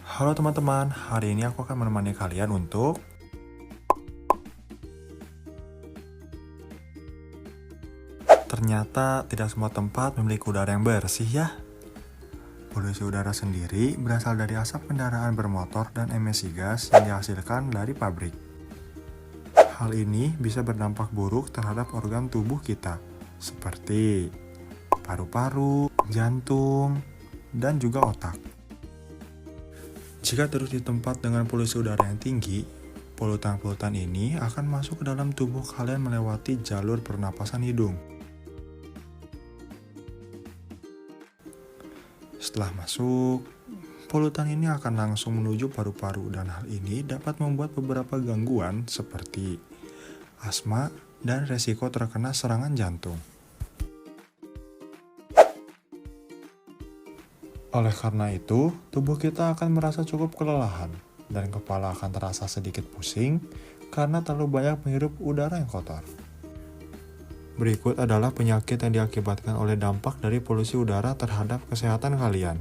Halo teman-teman, hari ini aku akan menemani kalian untuk ternyata tidak semua tempat memiliki udara yang bersih ya. Polusi udara sendiri berasal dari asap kendaraan bermotor dan emisi gas yang dihasilkan dari pabrik. Hal ini bisa berdampak buruk terhadap organ tubuh kita, seperti paru-paru, jantung, dan juga otak. Jika terus di tempat dengan polusi udara yang tinggi, polutan-polutan ini akan masuk ke dalam tubuh kalian melewati jalur pernapasan hidung. Setelah masuk, polutan ini akan langsung menuju paru-paru dan hal ini dapat membuat beberapa gangguan seperti asma dan resiko terkena serangan jantung. Oleh karena itu, tubuh kita akan merasa cukup kelelahan dan kepala akan terasa sedikit pusing karena terlalu banyak menghirup udara yang kotor. Berikut adalah penyakit yang diakibatkan oleh dampak dari polusi udara terhadap kesehatan kalian.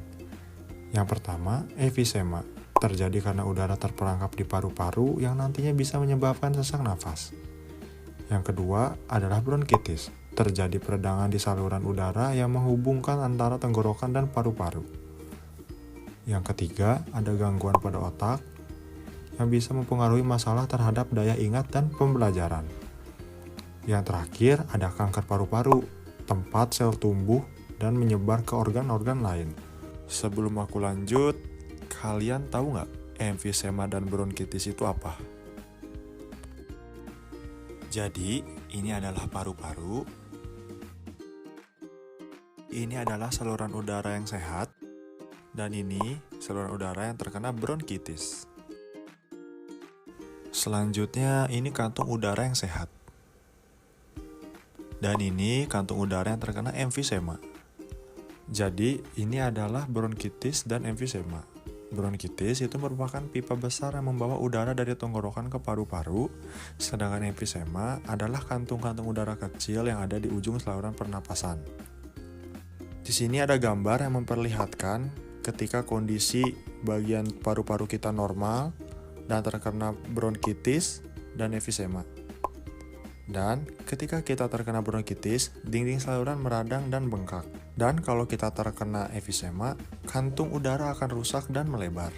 Yang pertama, emfisema, terjadi karena udara terperangkap di paru-paru yang nantinya bisa menyebabkan sesak nafas. Yang kedua adalah bronkitis, terjadi peradangan di saluran udara yang menghubungkan antara tenggorokan dan paru-paru. Yang ketiga, ada gangguan pada otak yang bisa mempengaruhi masalah terhadap daya ingat dan pembelajaran. Yang terakhir, ada kanker paru-paru, tempat sel tumbuh dan menyebar ke organ-organ lain. Sebelum aku lanjut, kalian tahu nggak emfisema dan bronkitis itu apa? Jadi, ini adalah paru-paru. Ini adalah saluran udara yang sehat. Dan ini saluran udara yang terkena bronkitis. Selanjutnya, ini kantung udara yang sehat. Dan ini kantung udara yang terkena emfisema. Jadi, ini adalah bronkitis dan emfisema. Bronkitis itu merupakan pipa besar yang membawa udara dari tenggorokan ke paru-paru, sedangkan emfisema adalah kantung-kantung udara kecil yang ada di ujung saluran pernapasan. Di sini ada gambar yang memperlihatkan ketika kondisi bagian paru-paru kita normal dan terkena bronkitis dan emfisema. Dan ketika kita terkena bronkitis, dinding saluran meradang dan bengkak. Dan kalau kita terkena emfisema, kantung udara akan rusak dan melebar.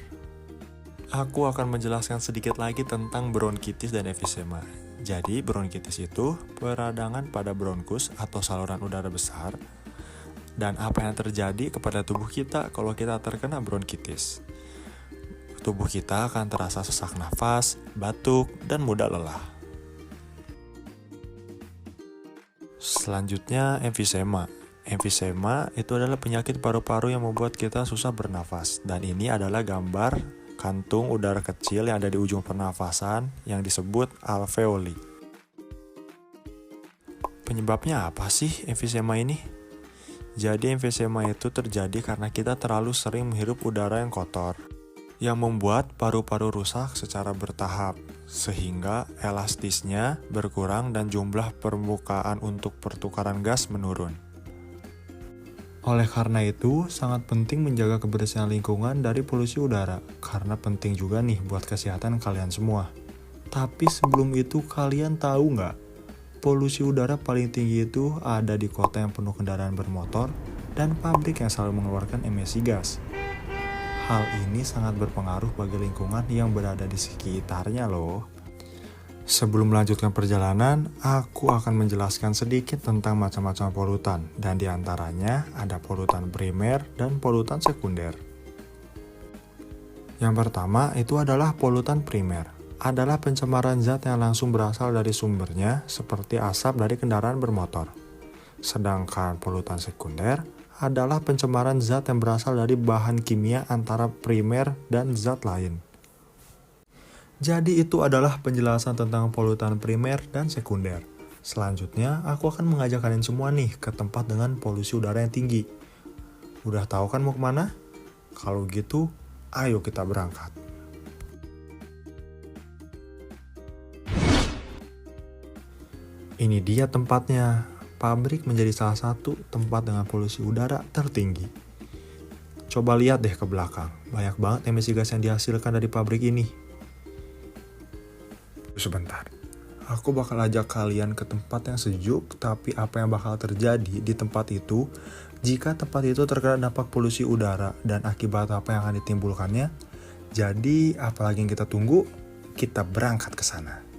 Aku akan menjelaskan sedikit lagi tentang bronkitis dan emfisema. Jadi, bronkitis itu peradangan pada bronkus atau saluran udara besar. Dan apa yang terjadi kepada tubuh kita kalau kita terkena bronkitis? Tubuh kita akan terasa sesak nafas, batuk, dan mudah lelah. Selanjutnya, emfisema. Emfisema itu adalah penyakit paru-paru yang membuat kita susah bernafas. Dan ini adalah gambar kantung udara kecil yang ada di ujung pernafasan yang disebut alveoli. Penyebabnya apa sih emfisema ini? Jadi emfisema itu terjadi karena kita terlalu sering menghirup udara yang kotor, yang membuat paru-paru rusak secara bertahap, sehingga elastisnya berkurang dan jumlah permukaan untuk pertukaran gas menurun. Oleh karena itu, sangat penting menjaga kebersihan lingkungan dari polusi udara, karena penting juga nih buat kesehatan kalian semua. Tapi sebelum itu, kalian tahu nggak? Polusi udara paling tinggi itu ada di kota yang penuh kendaraan bermotor dan pabrik yang selalu mengeluarkan emisi gas. Hal ini sangat berpengaruh bagi lingkungan yang berada di sekitarnya loh. Sebelum melanjutkan perjalanan, aku akan menjelaskan sedikit tentang macam-macam polutan, dan diantaranya ada polutan primer dan polutan sekunder. Yang pertama itu adalah polutan primer. Adalah pencemaran zat yang langsung berasal dari sumbernya, seperti asap dari kendaraan bermotor. Sedangkan polutan sekunder adalah pencemaran zat yang berasal dari bahan kimia antara primer dan zat lain. Jadi itu adalah penjelasan tentang polutan primer dan sekunder. Selanjutnya, aku akan mengajak kalian semua nih ke tempat dengan polusi udara yang tinggi. Udah tahu kan mau kemana? Kalau gitu, ayo kita berangkat. Ini dia tempatnya. Pabrik menjadi salah satu tempat dengan polusi udara tertinggi. Coba lihat deh ke belakang, banyak banget emisi gas yang dihasilkan dari pabrik ini. Sebentar, aku bakal ajak kalian ke tempat yang sejuk, tapi apa yang bakal terjadi di tempat itu jika tempat itu terkena dampak polusi udara dan akibat apa yang akan ditimbulkannya? Jadi, apalagi yang kita tunggu, kita berangkat ke sana.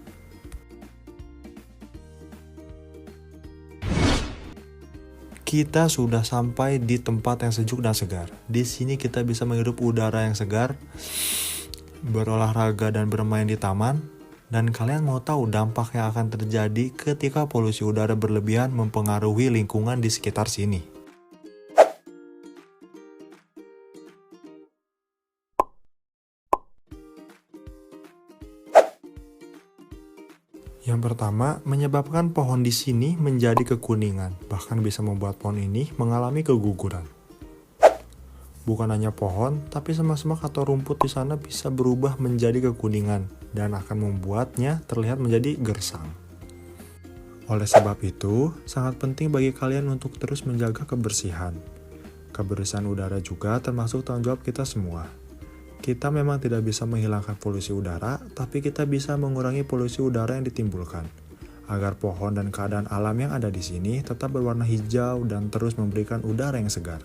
Kita sudah sampai di tempat yang sejuk dan segar. Di sini kita bisa menghirup udara yang segar, berolahraga dan bermain di taman. Dan kalian mau tahu dampak yang akan terjadi ketika polusi udara berlebihan mempengaruhi lingkungan di sekitar sini. Yang pertama, menyebabkan pohon di sini menjadi kekuningan, bahkan bisa membuat pohon ini mengalami keguguran. Bukan hanya pohon, tapi semak-semak atau rumput di sana bisa berubah menjadi kekuningan dan akan membuatnya terlihat menjadi gersang. Oleh sebab itu, sangat penting bagi kalian untuk terus menjaga kebersihan. Kebersihan udara juga termasuk tanggung jawab kita semua. Kita memang tidak bisa menghilangkan polusi udara, tapi kita bisa mengurangi polusi udara yang ditimbulkan, agar pohon dan keadaan alam yang ada di sini tetap berwarna hijau dan terus memberikan udara yang segar.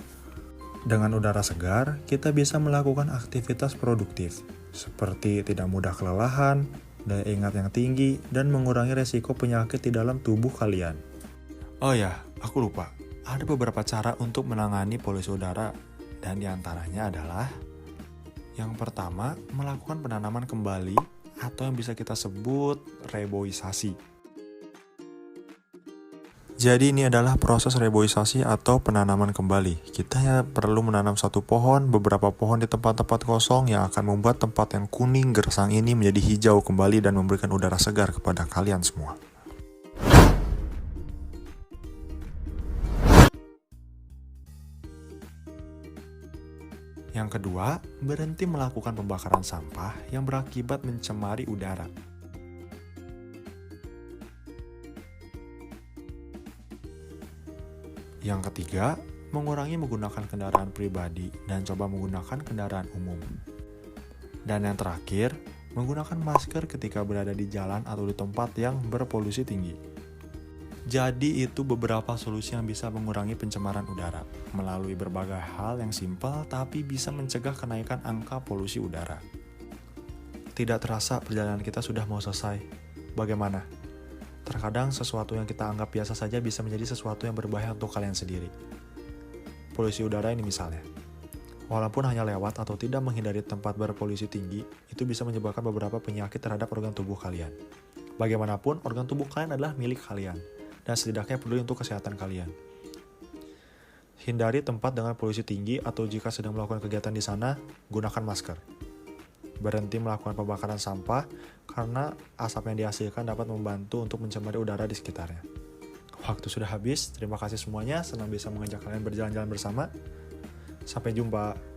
Dengan udara segar, kita bisa melakukan aktivitas produktif, seperti tidak mudah kelelahan, daya ingat yang tinggi, dan mengurangi resiko penyakit di dalam tubuh kalian. Oh ya, aku lupa. Ada beberapa cara untuk menangani polusi udara, dan diantaranya adalah yang pertama, melakukan penanaman kembali atau yang bisa kita sebut reboisasi. Jadi ini adalah proses reboisasi atau penanaman kembali. Kita perlu menanam satu pohon, beberapa pohon di tempat-tempat kosong yang akan membuat tempat yang kuning gersang ini menjadi hijau kembali dan memberikan udara segar kepada kalian semua. Yang kedua, berhenti melakukan pembakaran sampah yang berakibat mencemari udara. Yang ketiga, mengurangi menggunakan kendaraan pribadi dan coba menggunakan kendaraan umum. Dan yang terakhir, menggunakan masker ketika berada di jalan atau di tempat yang berpolusi tinggi. Jadi itu beberapa solusi yang bisa mengurangi pencemaran udara melalui berbagai hal yang simpel tapi bisa mencegah kenaikan angka polusi udara. Tidak terasa perjalanan kita sudah mau selesai. Bagaimana? Terkadang sesuatu yang kita anggap biasa saja bisa menjadi sesuatu yang berbahaya untuk kalian sendiri. Polusi udara ini misalnya. Walaupun hanya lewat atau tidak menghindari tempat berpolusi tinggi, itu bisa menyebabkan beberapa penyakit terhadap organ tubuh kalian. Bagaimanapun, organ tubuh kalian adalah milik kalian. Dan setidaknya peduli untuk kesehatan kalian. Hindari tempat dengan polusi tinggi atau jika sedang melakukan kegiatan di sana, gunakan masker. Berhenti melakukan pembakaran sampah karena asap yang dihasilkan dapat membantu untuk mencemari udara di sekitarnya. Waktu sudah habis, terima kasih semuanya, senang bisa mengajak kalian berjalan-jalan bersama. Sampai jumpa.